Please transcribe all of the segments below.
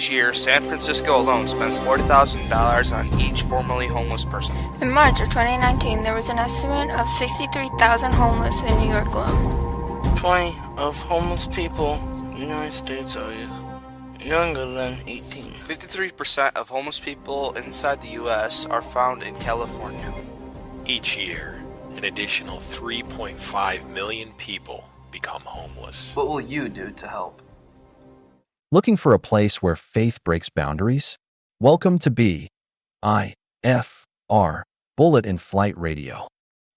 Each year, San Francisco alone spends $40,000 on each formerly homeless person. In March of 2019, there was an estimate of 63,000 homeless in New York alone. 20 of homeless people in the United States are younger than 18. 53% of homeless people inside the U.S. are found in California. Each year, an additional 3.5 million people become homeless. What will you do to help? Looking for a place where faith breaks boundaries? Welcome to BIFR, Bullet in Flight Radio,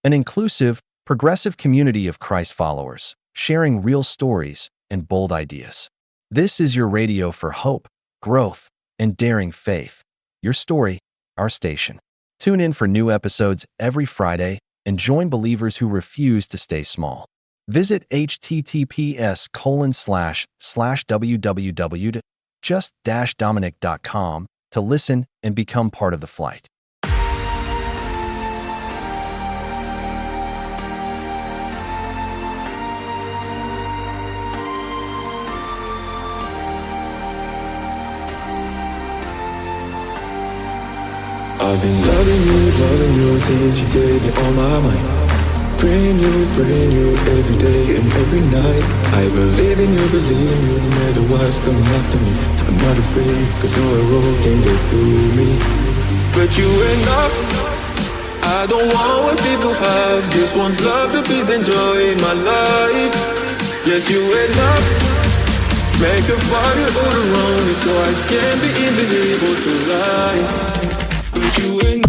an inclusive, progressive community of Christ followers, sharing real stories and bold ideas. This is your radio for hope, growth, and daring faith. Your story, our station. Tune in for new episodes every Friday and join believers who refuse to stay small. Visit https://www.just-dominic.com to listen and become part of the flight. I've been loving you since you gave me all my mind. Praying you every day and every night. I believe in you, no matter what's coming after me. I'm not afraid, cause no arrow can get through me. But you and I don't want what people have. Just want love to peace and joy in my life. Yes, you and I make a fire all around me, so I can be invisible to life. But you and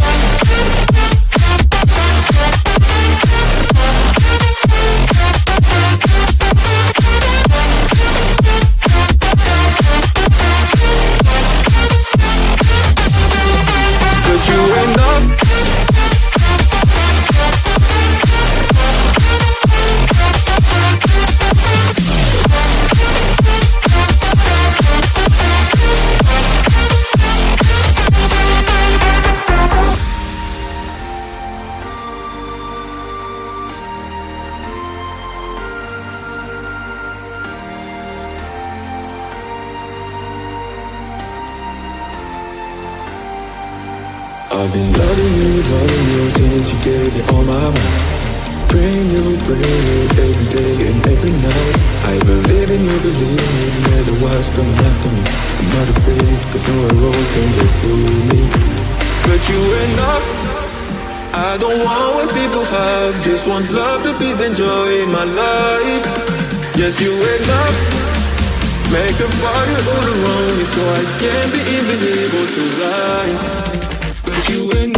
I've been loving you since you gave me all my mind. Praying you every day and every night. I believe in you, no matter what's coming after me. I'm not afraid, cause no arrow can get through me. But you and I don't want what people have. Just want love to peace and joy in my life. Yes, you and I make a fire all around me, so I can be invisible to life. But you and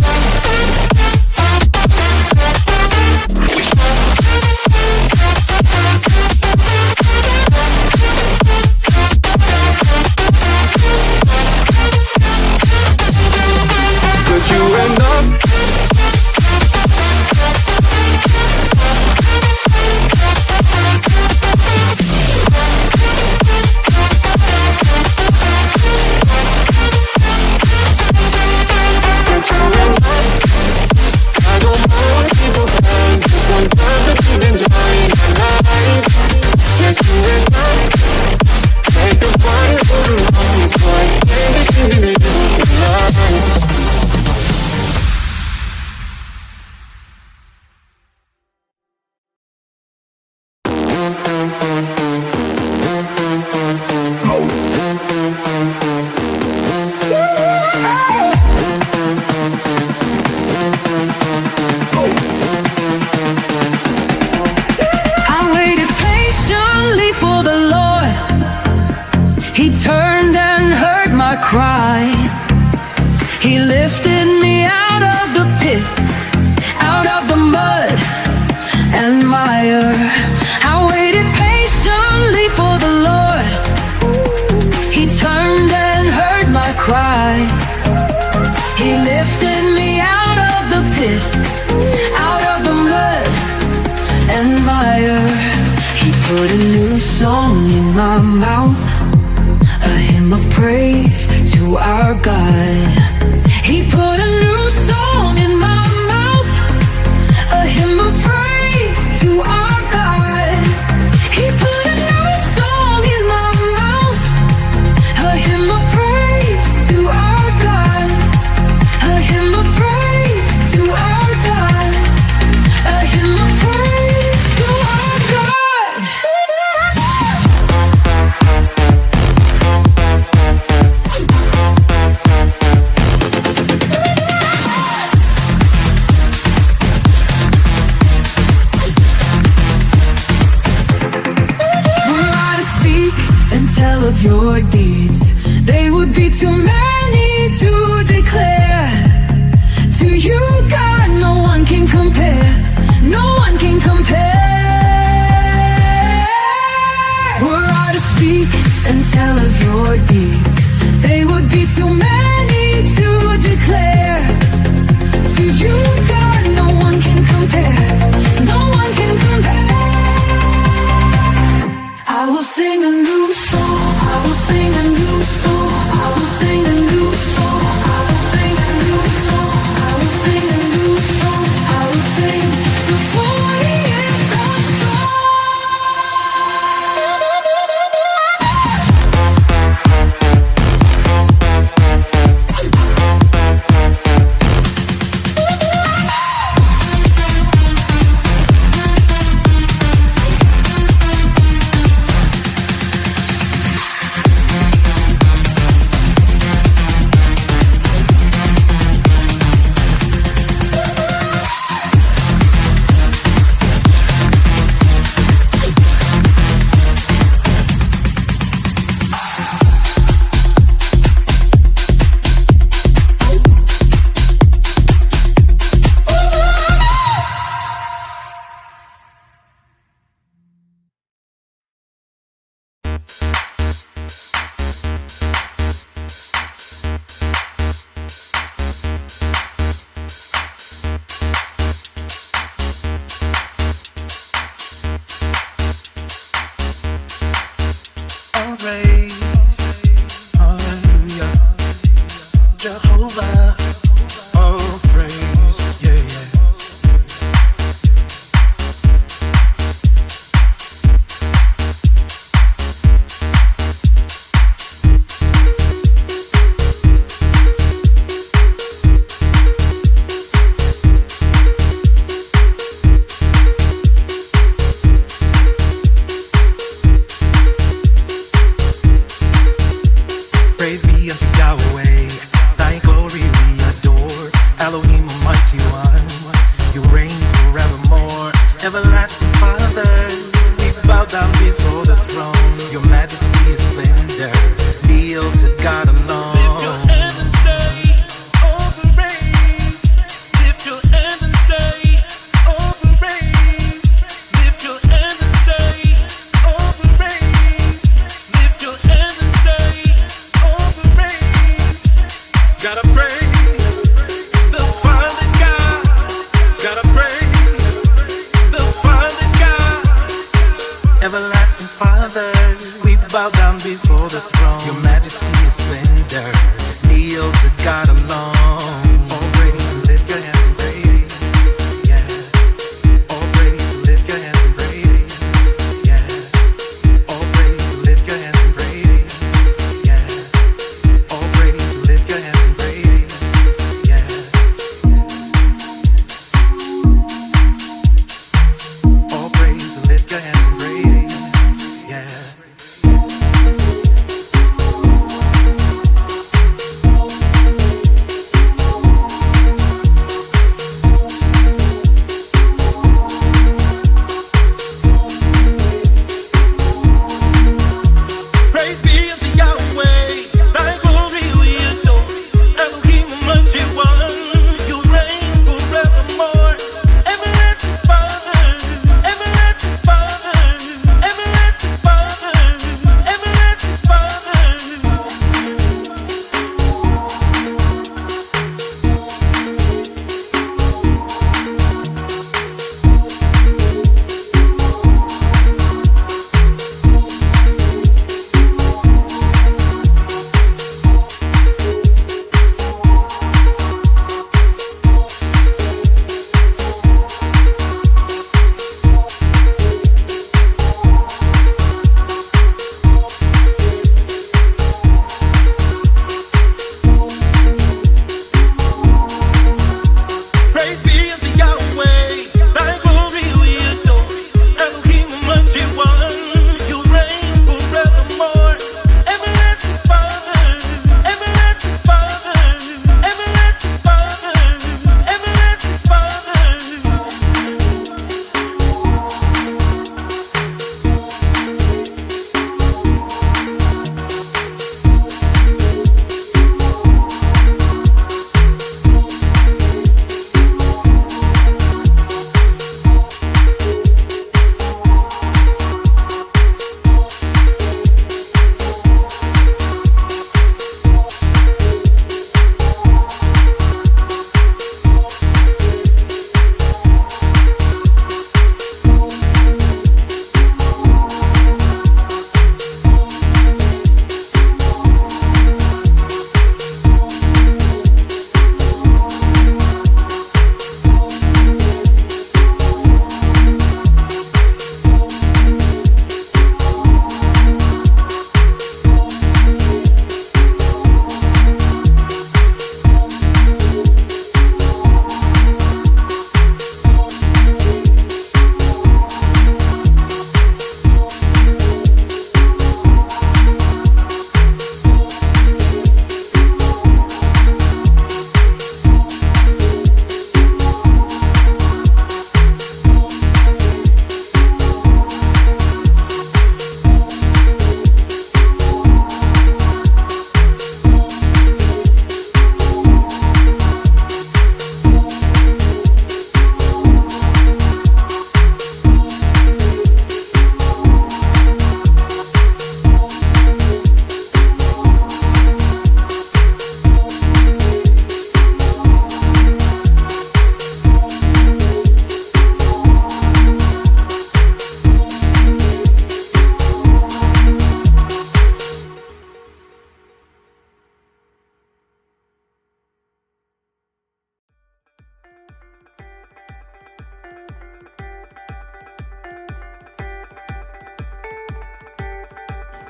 cry. He lifted me out of the pit, out of the mud and mire. I waited patiently for the Lord. He turned and heard my cry. He lifted me out of the pit, out of the mud and mire. He put a new song in my mouth, a hymn of praise to our God. He put a new song in my mouth, a hymn of praise to our God. He put a new song in my mouth, a hymn of praise. of your deeds. They would be too many to declare. To you, God, no one can compare. No one can compare. Were I to speak and tell of your deeds, they would be too many to declare. To you, God, no one can compare. No one can compare. I will sing a new song. I will sing a new song. I will sing a new song. I will sing a new song. I will sing a new song. I will sing the 40th of song.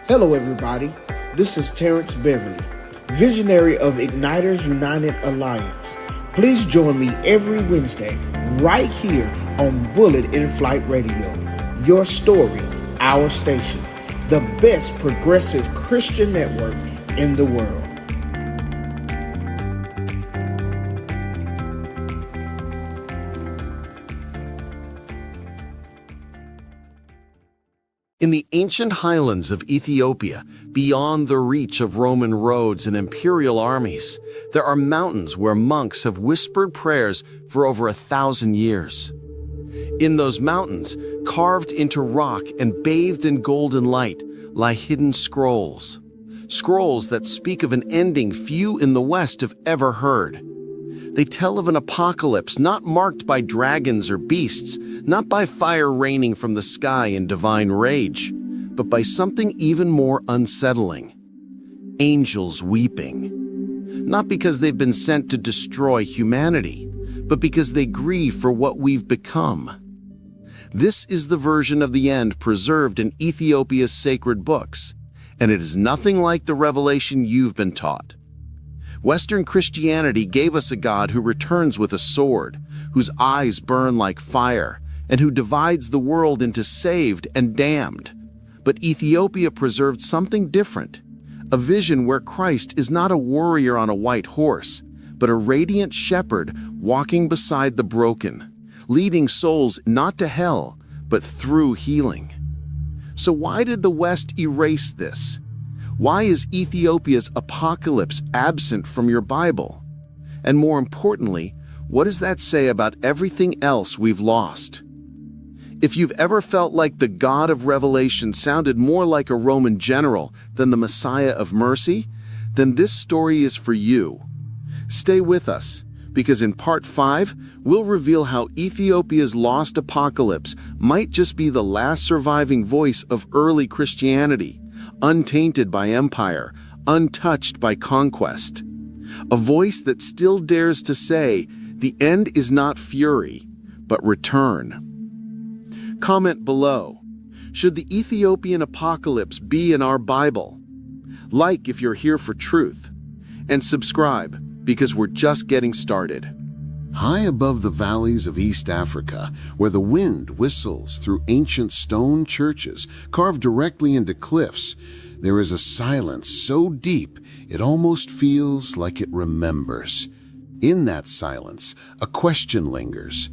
Hello, everybody. This is Terrence Beverly, visionary of Igniters United Alliance. Please join me every Wednesday right here on Bullet in Flight Radio. Your story, our station, the best progressive Christian network in the world. In the ancient highlands of Ethiopia, beyond the reach of Roman roads and imperial armies, there are mountains where monks have whispered prayers for over 1,000 years. In those mountains, carved into rock and bathed in golden light, lie hidden scrolls. Scrolls that speak of an ending few in the West have ever heard. They tell of an apocalypse not marked by dragons or beasts, not by fire raining from the sky in divine rage, but by something even more unsettling. Angels weeping. Not because they've been sent to destroy humanity, but because they grieve for what we've become. This is the version of the end preserved in Ethiopia's sacred books, and it is nothing like the revelation you've been taught. Western Christianity gave us a God who returns with a sword, whose eyes burn like fire, and who divides the world into saved and damned. But Ethiopia preserved something different, a vision where Christ is not a warrior on a white horse, but a radiant shepherd walking beside the broken, leading souls not to hell, but through healing. So why did the West erase this? Why is Ethiopia's apocalypse absent from your Bible? And more importantly, what does that say about everything else we've lost? If you've ever felt like the God of Revelation sounded more like a Roman general than the Messiah of mercy, then this story is for you. Stay with us, because in Part 5, we'll reveal how Ethiopia's lost apocalypse might just be the last surviving voice of early Christianity, untainted by empire, untouched by conquest. A voice that still dares to say, the end is not fury, but return. Comment below. Should the Ethiopian apocalypse be in our Bible? Like if you're here for truth. And subscribe, because we're just getting started. High above the valleys of East Africa, where the wind whistles through ancient stone churches carved directly into cliffs, there is a silence so deep it almost feels like it remembers. In that silence, a question lingers.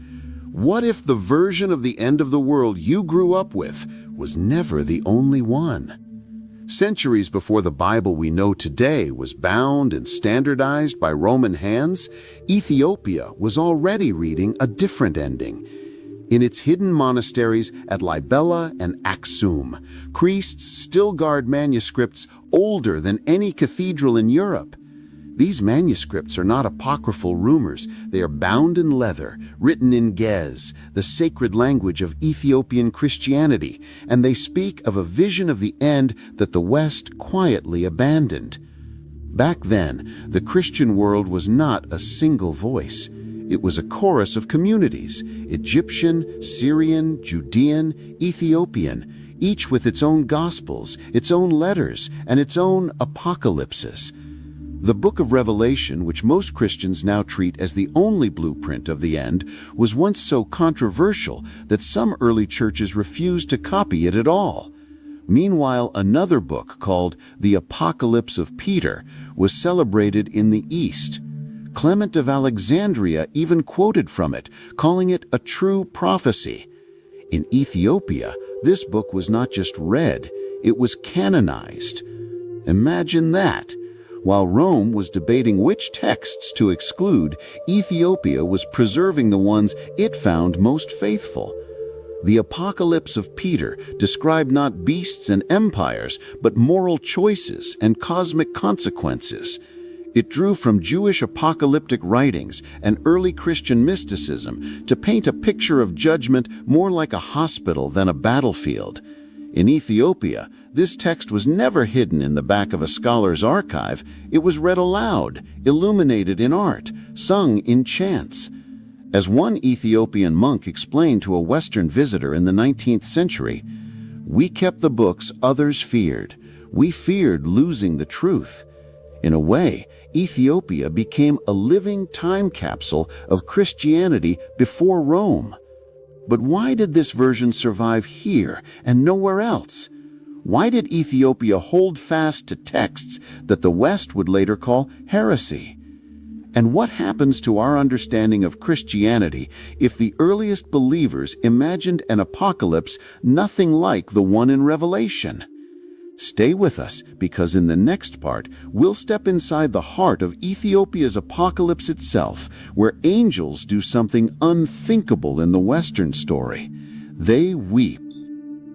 What if the version of the end of the world you grew up with was never the only one? Centuries before the Bible we know today was bound and standardized by Roman hands, Ethiopia was already reading a different ending. In its hidden monasteries at Libella and Aksum, priests still guard manuscripts older than any cathedral in Europe. These manuscripts are not apocryphal rumors. They are bound in leather, written in Ge'ez, the sacred language of Ethiopian Christianity, and they speak of a vision of the end that the West quietly abandoned. Back then, the Christian world was not a single voice. It was a chorus of communities, Egyptian, Syrian, Judean, Ethiopian, each with its own gospels, its own letters, and its own apocalypses. The Book of Revelation, which most Christians now treat as the only blueprint of the end, was once so controversial that some early churches refused to copy it at all. Meanwhile, another book called The Apocalypse of Peter was celebrated in the East. Clement of Alexandria even quoted from it, calling it a true prophecy. In Ethiopia, this book was not just read, it was canonized. Imagine that! While Rome was debating which texts to exclude, Ethiopia was preserving the ones it found most faithful. The Apocalypse of Peter described not beasts and empires, but moral choices and cosmic consequences. It drew from Jewish apocalyptic writings and early Christian mysticism to paint a picture of judgment more like a hospital than a battlefield. In Ethiopia, this text was never hidden in the back of a scholar's archive. It was read aloud, illuminated in art, sung in chants. As one Ethiopian monk explained to a Western visitor in the 19th century, "We kept the books others feared. We feared losing the truth. In a way, Ethiopia became a living time capsule of Christianity before Rome. But why did this version survive here and nowhere else? Why did Ethiopia hold fast to texts that the West would later call heresy? And what happens to our understanding of Christianity if the earliest believers imagined an apocalypse nothing like the one in Revelation? Stay with us, because in the next part, we'll step inside the heart of Ethiopia's apocalypse itself, where angels do something unthinkable in the Western story. They weep.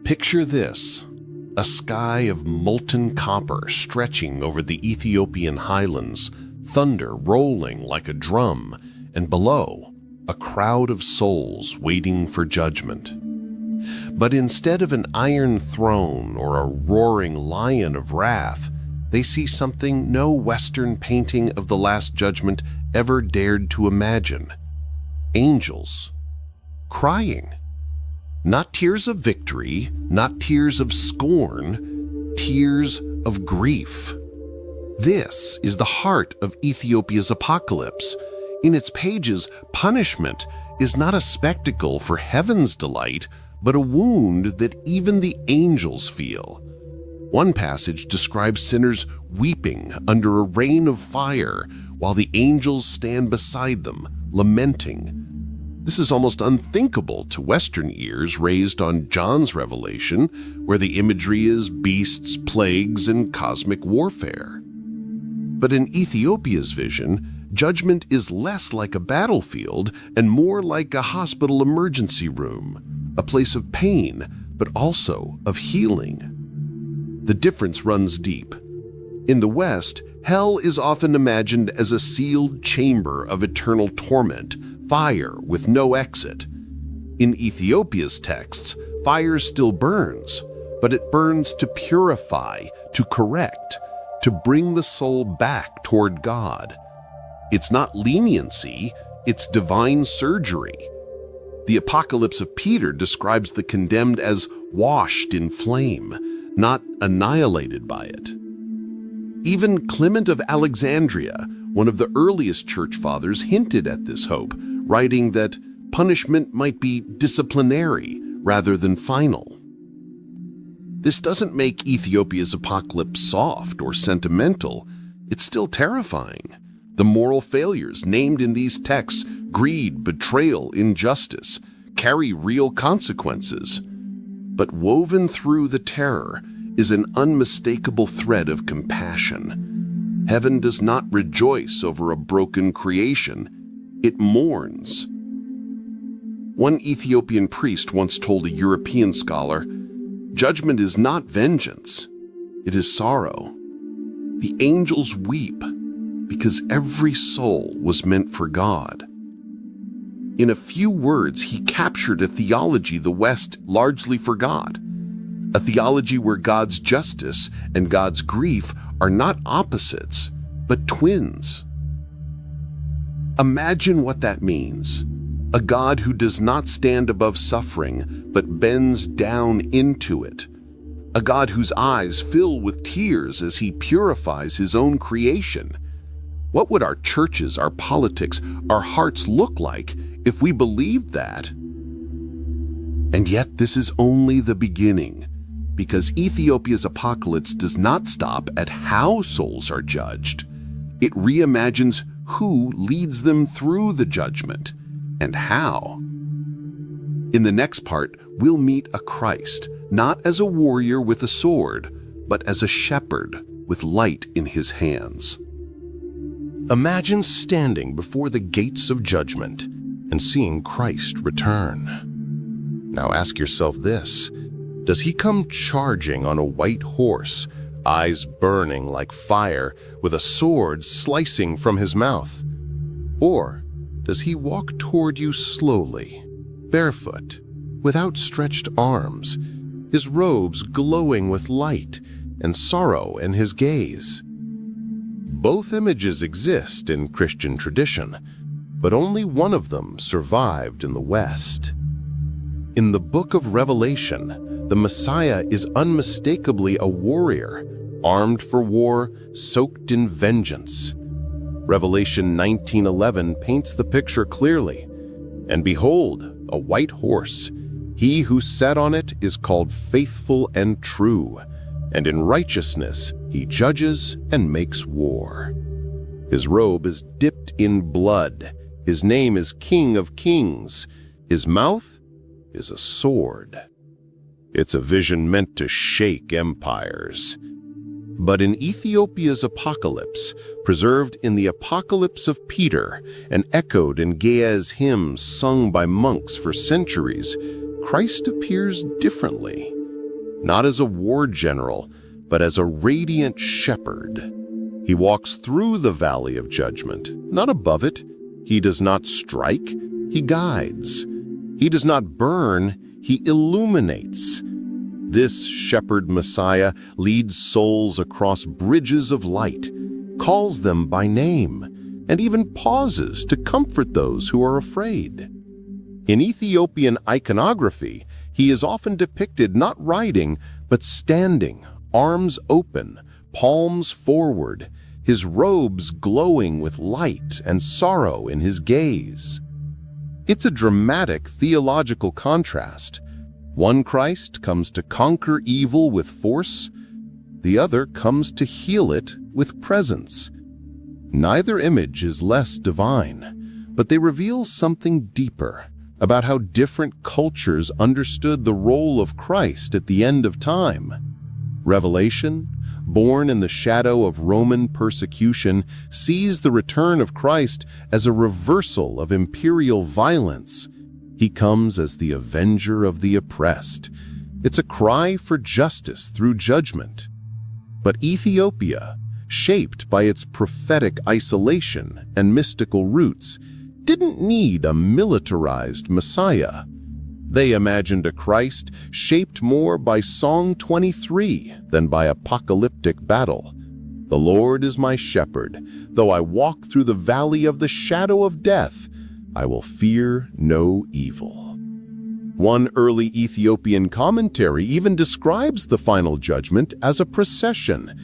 Picture this: a sky of molten copper stretching over the Ethiopian highlands, thunder rolling like a drum, and below, a crowd of souls waiting for judgment. But instead of an iron throne or a roaring lion of wrath, they see something no Western painting of the Last Judgment ever dared to imagine. Angels crying. Not tears of victory, not tears of scorn, tears of grief. This is the heart of Ethiopia's apocalypse. In its pages, punishment is not a spectacle for heaven's delight, but a wound that even the angels feel. One passage describes sinners weeping under a rain of fire while the angels stand beside them, lamenting. This is almost unthinkable to Western ears raised on John's Revelation, where the imagery is beasts, plagues, and cosmic warfare. But in Ethiopia's vision, judgment is less like a battlefield and more like a hospital emergency room, a place of pain, but also of healing. The difference runs deep. In the West, hell is often imagined as a sealed chamber of eternal torment, fire with no exit. In Ethiopia's texts, fire still burns, but it burns to purify, to correct, to bring the soul back toward God. It's not leniency, it's divine surgery. The Apocalypse of Peter describes the condemned as washed in flame, not annihilated by it. Even Clement of Alexandria, one of the earliest church fathers, hinted at this hope, writing that punishment might be disciplinary rather than final. This doesn't make Ethiopia's apocalypse soft or sentimental. It's still terrifying. The moral failures named in these texts, greed, betrayal, injustice, carry real consequences. But woven through the terror is an unmistakable thread of compassion. Heaven does not rejoice over a broken creation. It mourns. One Ethiopian priest once told a European scholar, "Judgment is not vengeance, it is sorrow. The angels weep because every soul was meant for God." In a few words, he captured a theology the West largely forgot, a theology where God's justice and God's grief are not opposites, but twins. Imagine what that means. A God who does not stand above suffering, but bends down into it. A God whose eyes fill with tears as he purifies his own creation. What would our churches, our politics, our hearts look like if we believed that? And yet this is only the beginning, because Ethiopia's apocalypse does not stop at how souls are judged. It reimagines who leads them through the judgment and how. In the next part, we'll meet a Christ, not as a warrior with a sword, but as a shepherd with light in his hands. Imagine standing before the gates of judgment and seeing Christ return. Now ask yourself this: does he come charging on a white horse, eyes burning like fire, with a sword slicing from his mouth? Or does he walk toward you slowly, barefoot, with outstretched arms, his robes glowing with light and sorrow in his gaze? Both images exist in Christian tradition, but only one of them survived in the West. In the Book of Revelation, the Messiah is unmistakably a warrior, armed for war, soaked in vengeance. Revelation 19:11 paints the picture clearly. And behold, a white horse. He who sat on it is called Faithful and True, and in righteousness he judges and makes war. His robe is dipped in blood. His name is King of Kings. His mouth is a sword. It's a vision meant to shake empires. But in Ethiopia's apocalypse, preserved in the Apocalypse of Peter and echoed in Geha's hymns sung by monks for centuries, Christ appears differently. Not as a war general, but as a radiant shepherd. He walks through the valley of judgment, not above it. He does not strike, he guides. He does not burn, he illuminates. This shepherd Messiah leads souls across bridges of light, calls them by name, and even pauses to comfort those who are afraid. In Ethiopian iconography, he is often depicted not riding, but standing, arms open, palms forward, his robes glowing with light and sorrow in his gaze. It's a dramatic theological contrast. One Christ comes to conquer evil with force, the other comes to heal it with presence. Neither image is less divine, but they reveal something deeper about how different cultures understood the role of Christ at the end of time. Revelation, born in the shadow of Roman persecution, sees the return of Christ as a reversal of imperial violence. He comes as the avenger of the oppressed. It's a cry for justice through judgment. But Ethiopia, shaped by its prophetic isolation and mystical roots, didn't need a militarized Messiah. They imagined a Christ shaped more by Song 23 than by apocalyptic battle. The Lord is my shepherd. Though I walk through the valley of the shadow of death, I will fear no evil. One early Ethiopian commentary even describes the final judgment as a procession,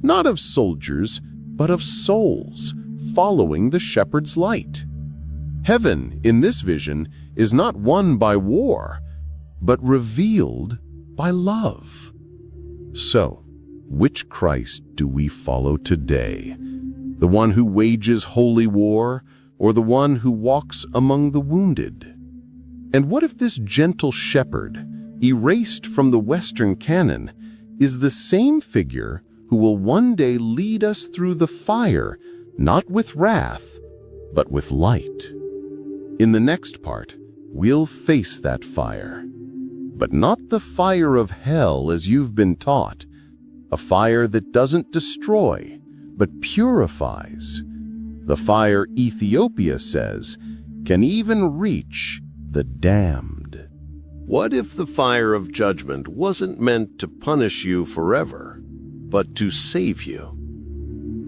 not of soldiers, but of souls, following the shepherd's light. Heaven, in this vision, is not won by war, but revealed by love. So, which Christ do we follow today? The one who wages holy war, or the one who walks among the wounded? And what if this gentle shepherd, erased from the Western canon, is the same figure who will one day lead us through the fire, not with wrath, but with light? In the next part, we'll face that fire, but not the fire of hell as you've been taught, a fire that doesn't destroy, but purifies. The fire Ethiopia says can even reach the damned. What if the fire of judgment wasn't meant to punish you forever, but to save you?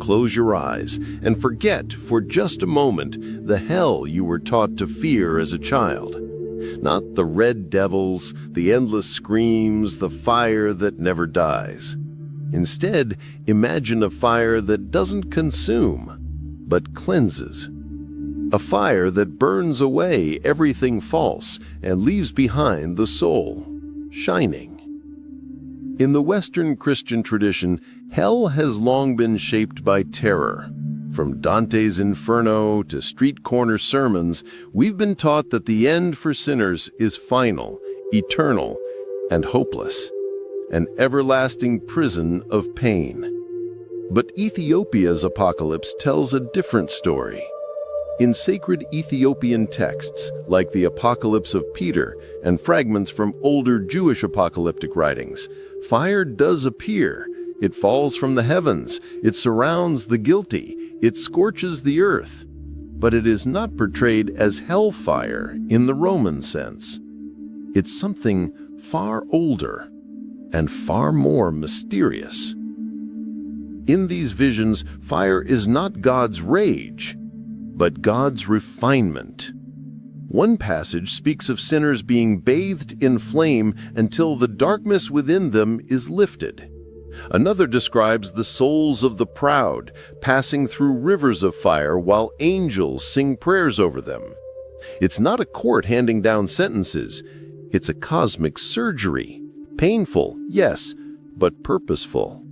Close your eyes and forget for just a moment the hell you were taught to fear as a child. Not the red devils, the endless screams, the fire that never dies. Instead, imagine a fire that doesn't consume, but cleanses. A fire that burns away everything false and leaves behind the soul, shining. In the Western Christian tradition, hell has long been shaped by terror. From Dante's Inferno to street corner sermons, we've been taught that the end for sinners is final, eternal, and hopeless, an everlasting prison of pain. But Ethiopia's apocalypse tells a different story. In sacred Ethiopian texts, like the Apocalypse of Peter and fragments from older Jewish apocalyptic writings, fire does appear. It falls from the heavens, it surrounds the guilty, it scorches the earth. But it is not portrayed as hellfire in the Roman sense. It's something far older and far more mysterious. In these visions, fire is not God's rage, but God's refinement. One passage speaks of sinners being bathed in flame until the darkness within them is lifted. Another describes the souls of the proud passing through rivers of fire while angels sing prayers over them. It's not a court handing down sentences. It's a cosmic surgery. Painful, yes, but purposeful.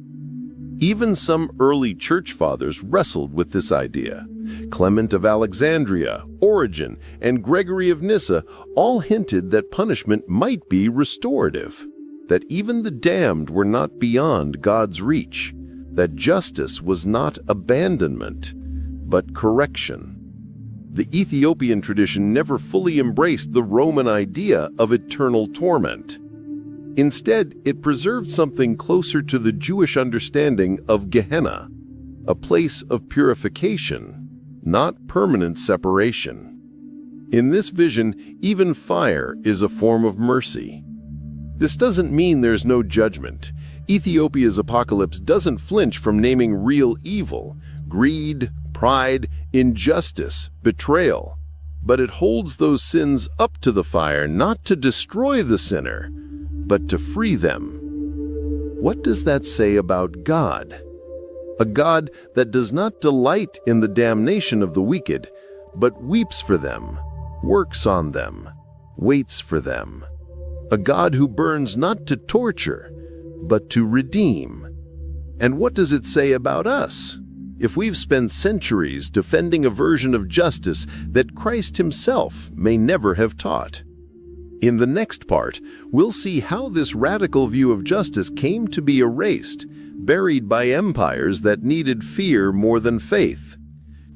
Even some early church fathers wrestled with this idea. Clement of Alexandria, Origen, and Gregory of Nyssa all hinted that punishment might be restorative, that even the damned were not beyond God's reach, that justice was not abandonment, but correction. The Ethiopian tradition never fully embraced the Roman idea of eternal torment. Instead, it preserved something closer to the Jewish understanding of Gehenna, a place of purification, not permanent separation. In this vision, even fire is a form of mercy. This doesn't mean there's no judgment. Ethiopia's apocalypse doesn't flinch from naming real evil, greed, pride, injustice, betrayal. But it holds those sins up to the fire not to destroy the sinner, but to free them. What does that say about God? A God that does not delight in the damnation of the wicked, but weeps for them, works on them, waits for them. A God who burns not to torture, but to redeem. And what does it say about us? If we've spent centuries defending a version of justice that Christ himself may never have taught. In the next part, we'll see how this radical view of justice came to be erased, buried by empires that needed fear more than faith,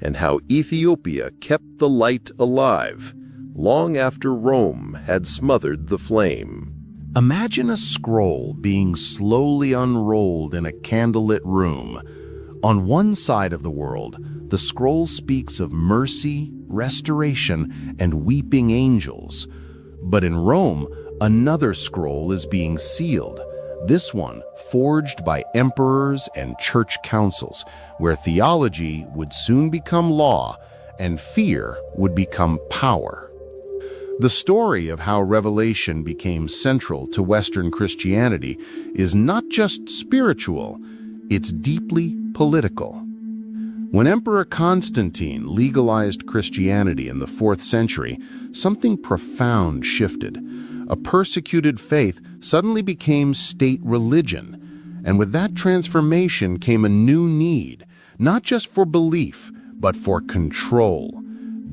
and how Ethiopia kept the light alive long after Rome had smothered the flame. Imagine a scroll being slowly unrolled in a candlelit room. On one side of the world, the scroll speaks of mercy, restoration, and weeping angels. But in Rome, another scroll is being sealed, this one forged by emperors and church councils, where theology would soon become law and fear would become power. The story of how Revelation became central to Western Christianity is not just spiritual, it's deeply political. When Emperor Constantine legalized Christianity in the 4th century, something profound shifted. A persecuted faith suddenly became state religion, and with that transformation came a new need, not just for belief, but for control.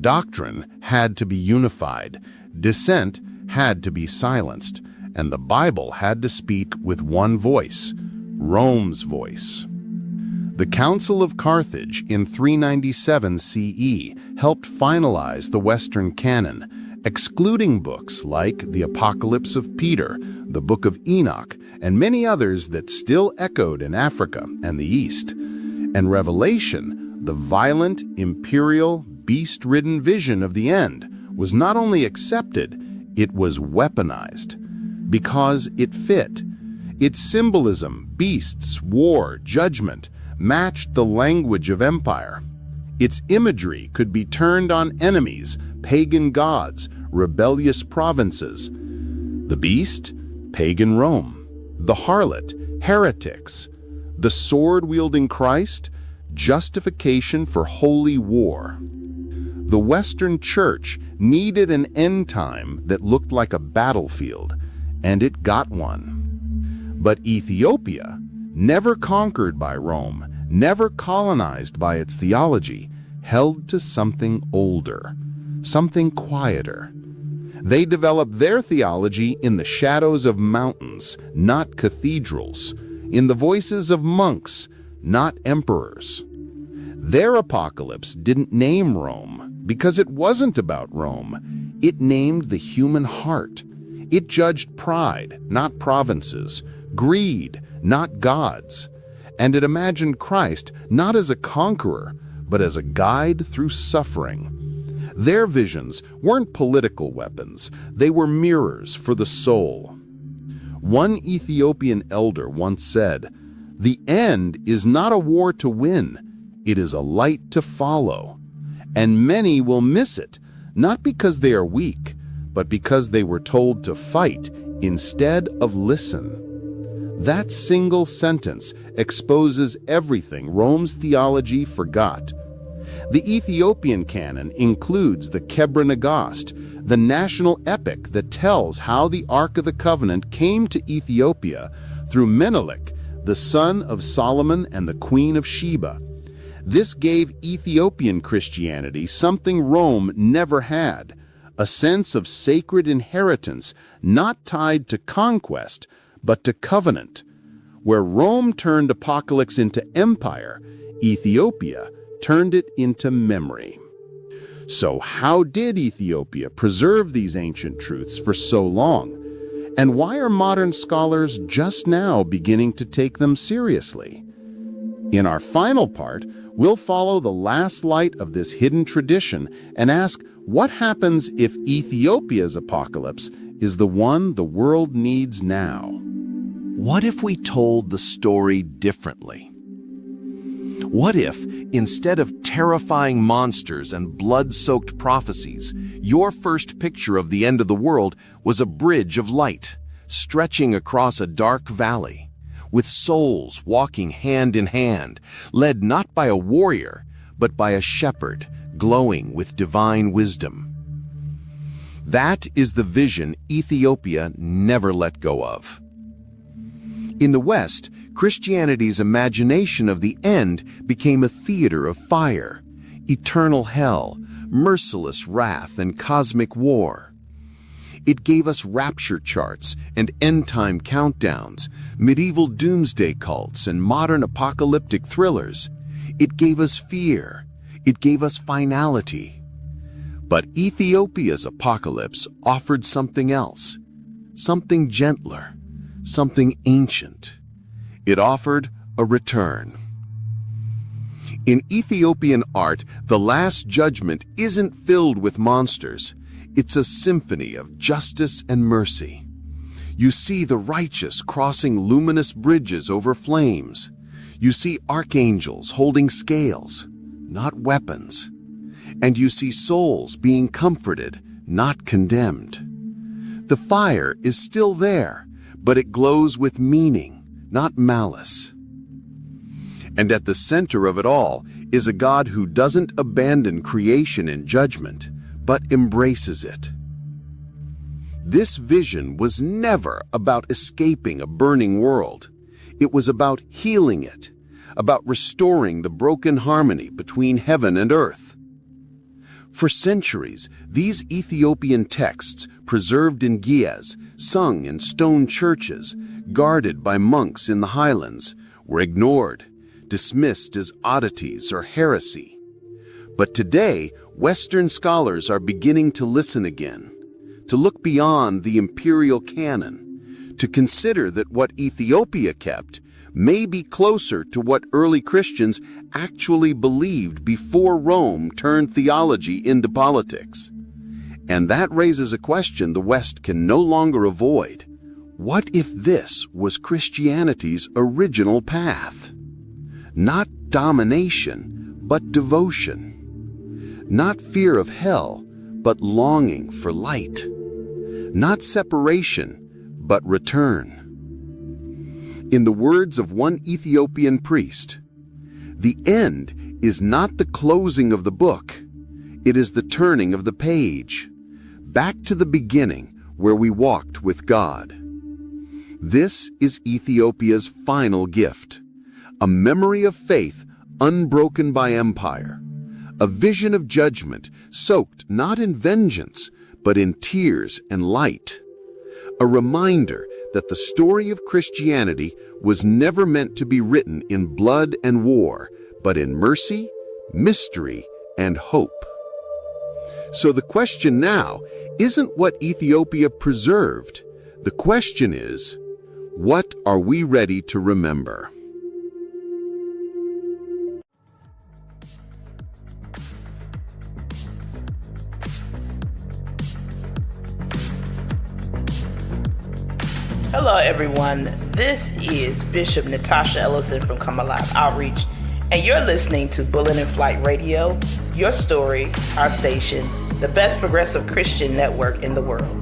Doctrine had to be unified, dissent had to be silenced, and the Bible had to speak with one voice, Rome's voice. The Council of Carthage in 397 CE helped finalize the Western canon, excluding books like the Apocalypse of Peter, the Book of Enoch, and many others that still echoed in Africa and the East. And Revelation, the violent, imperial, beast-ridden vision of the end, was not only accepted, it was weaponized. Because it fit. Its symbolism, beasts, war, judgment, matched the language of empire. Its imagery could be turned on enemies, pagan gods, rebellious provinces. The beast, pagan Rome. The harlot, heretics. The sword-wielding Christ, justification for holy war. The Western Church needed an end time that looked like a battlefield, and it got one. But Ethiopia, never conquered by Rome, never colonized by its theology, held to something older, something quieter. They developed their theology in the shadows of mountains, not cathedrals, in the voices of monks, not emperors. Their apocalypse didn't name Rome because it wasn't about Rome. It named the human heart. It judged pride, not provinces, greed, not gods. And it imagined Christ not as a conqueror, but as a guide through suffering. Their visions weren't political weapons, they were mirrors for the soul. One Ethiopian elder once said, "The end is not a war to win, it is a light to follow." And many will miss it, not because they are weak, but because they were told to fight instead of listen. That single sentence exposes everything Rome's theology forgot. The Ethiopian canon includes the Kebra Nagast, the national epic that tells how the Ark of the Covenant came to Ethiopia through Menelik, the son of Solomon and the Queen of Sheba. This gave Ethiopian Christianity something Rome never had, a sense of sacred inheritance not tied to conquest, but to covenant. Where Rome turned apocalypse into empire, Ethiopia turned it into memory. So how did Ethiopia preserve these ancient truths for so long? And why are modern scholars just now beginning to take them seriously? In our final part, we'll follow the last light of this hidden tradition and ask what happens if Ethiopia's apocalypse is the one the world needs now. What if we told the story differently? What if, instead of terrifying monsters and blood-soaked prophecies, your first picture of the end of the world was a bridge of light, stretching across a dark valley, with souls walking hand in hand, led not by a warrior, but by a shepherd, glowing with divine wisdom? That is the vision Ethiopia never let go of. In the West, Christianity's imagination of the end became a theater of fire, eternal hell, merciless wrath, and cosmic war. It gave us rapture charts and end-time countdowns, medieval doomsday cults, and modern apocalyptic thrillers. It gave us fear. It gave us finality. But Ethiopia's apocalypse offered something else, something gentler, something ancient. It offered a return. In Ethiopian art, the Last Judgment isn't filled with monsters. It's a symphony of justice and mercy. You see the righteous crossing luminous bridges over flames. You see archangels holding scales, not weapons. And you see souls being comforted, not condemned. The fire is still there, but it glows with meaning, not malice. And at the center of it all is a God who doesn't abandon creation in judgment, but embraces it. This vision was never about escaping a burning world. It was about healing it, about restoring the broken harmony between heaven and earth. For centuries, these Ethiopian texts, preserved in giyas, sung in stone churches, guarded by monks in the highlands, were ignored, dismissed as oddities or heresy. But today, Western scholars are beginning to listen again, to look beyond the imperial canon, to consider that what Ethiopia kept may be closer to what early Christians actually believed before Rome turned theology into politics. And that raises a question the West can no longer avoid. What if this was Christianity's original path? Not domination, but devotion. Not fear of hell, but longing for light. Not separation, but return. In the words of one Ethiopian priest, the end is not the closing of the book, it is the turning of the page, back to the beginning where we walked with God. This is Ethiopia's final gift, a memory of faith unbroken by empire, a vision of judgment soaked not in vengeance, but in tears and light, a reminder that the story of Christianity was never meant to be written in blood and war, but in mercy, mystery, and hope. So the question now isn't what Ethiopia preserved. The question is, what are we ready to remember? Hello everyone, this is Bishop Natasha Ellison from Come Alive Outreach, and you're listening to Bullet in Flight Radio, your story, our station, the best progressive Christian network in the world.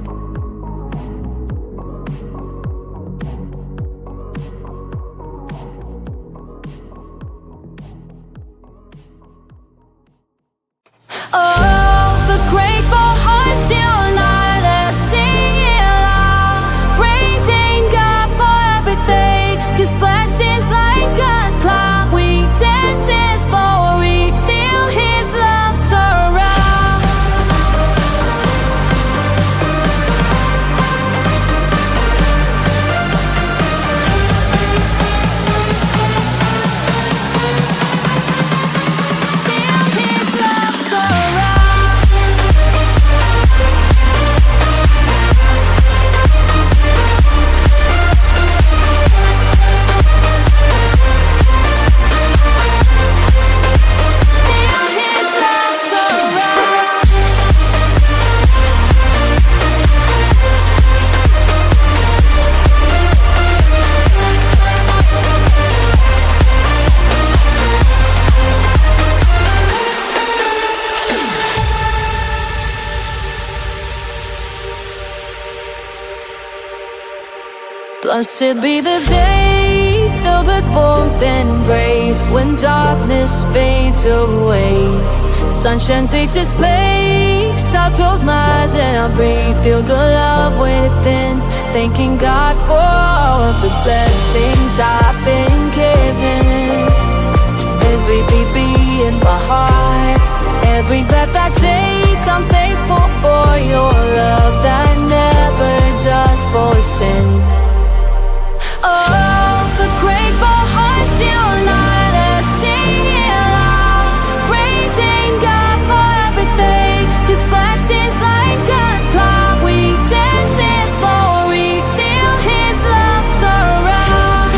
Blessed be the day, the birth warmth and embrace, when darkness fades away. Sunshine takes its place, I'll close my eyes and I'll breathe. Feel good love within, thanking God for all of the blessings I've been given. Every beat in my heart, every breath I take, I'm thankful for your love that never does for sin. Oh, the grateful hearts unite, let's sing it loud, praising God for everything. His blessings like a cloud, we dance His glory, feel His love surround.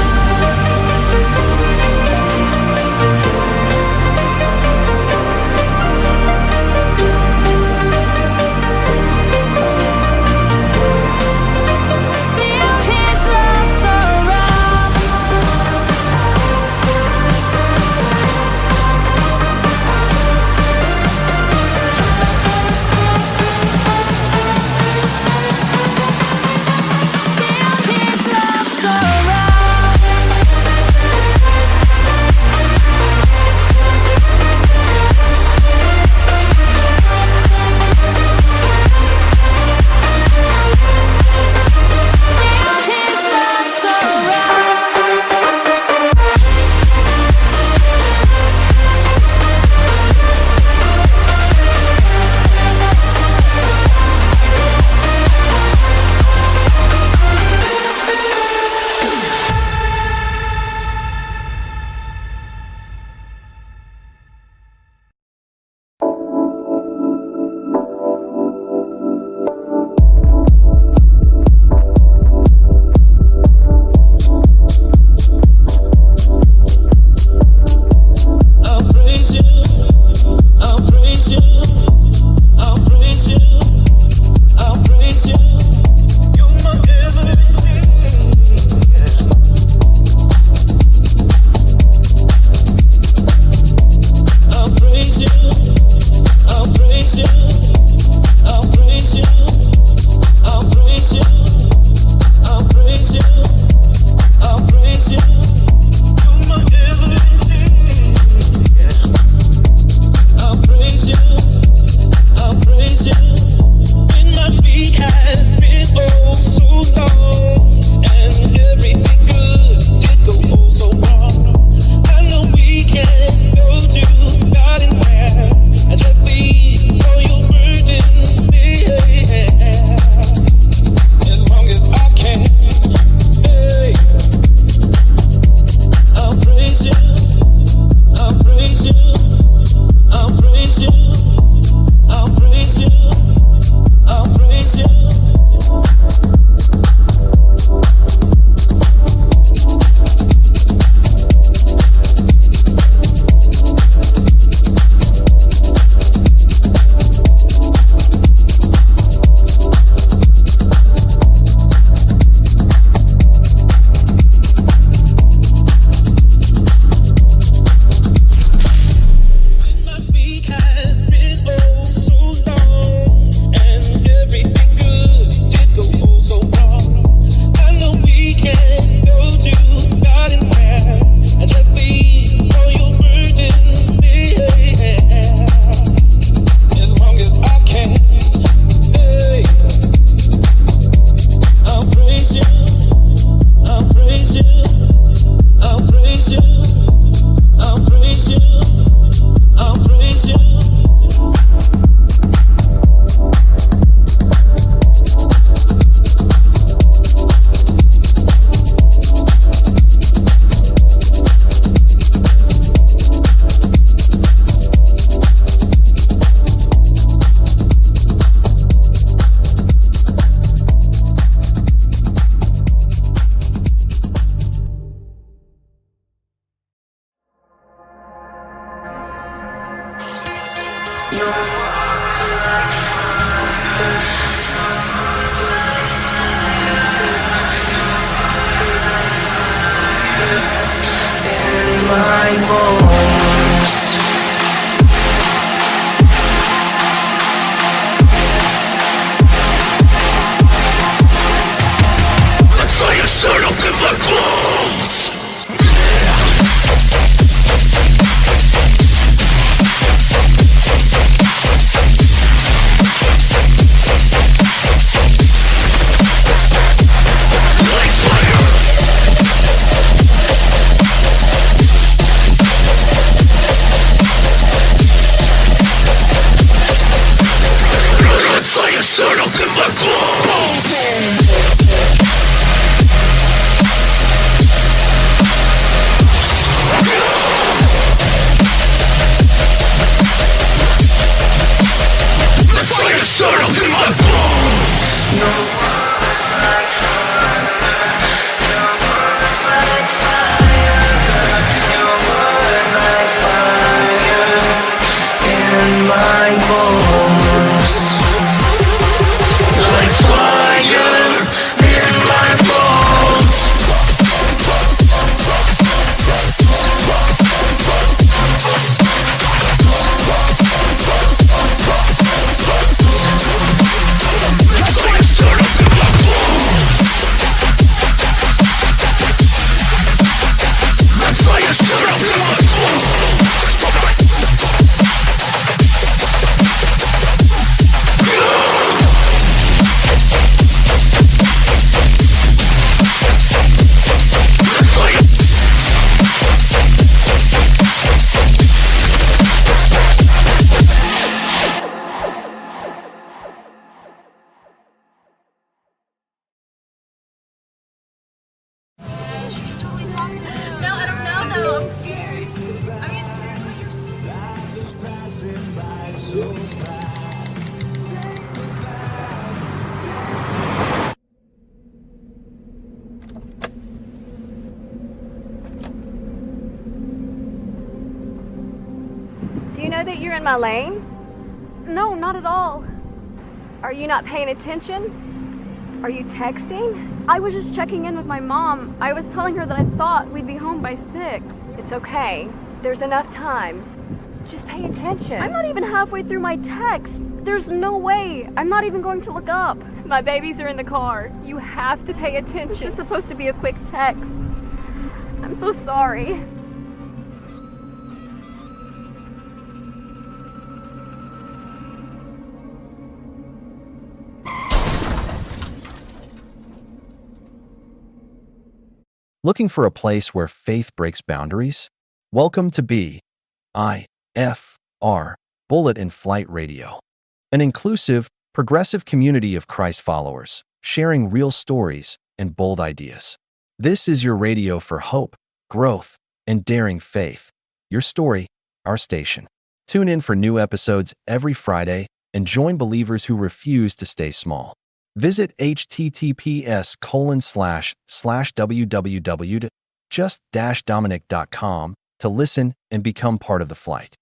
know that you're in my lane? No, not at all. Are you not paying attention? Are you texting? I was just checking in with my mom. I was telling her that I thought we'd be home by 6. It's okay. There's enough time. Just pay attention. I'm not even halfway through my text. There's no way. I'm not even going to look up. My babies are in the car. You have to pay attention. It's just supposed to be a quick text. I'm so sorry. Looking for a place where faith breaks boundaries? Welcome to BIFR, Bullet in Flight Radio, an inclusive, progressive community of Christ followers, sharing real stories and bold ideas. This is your radio for hope, growth, and daring faith. Your story, our station. Tune in for new episodes every Friday and join believers who refuse to stay small. Visit https://www.just-dominic.com to listen and become part of the flight.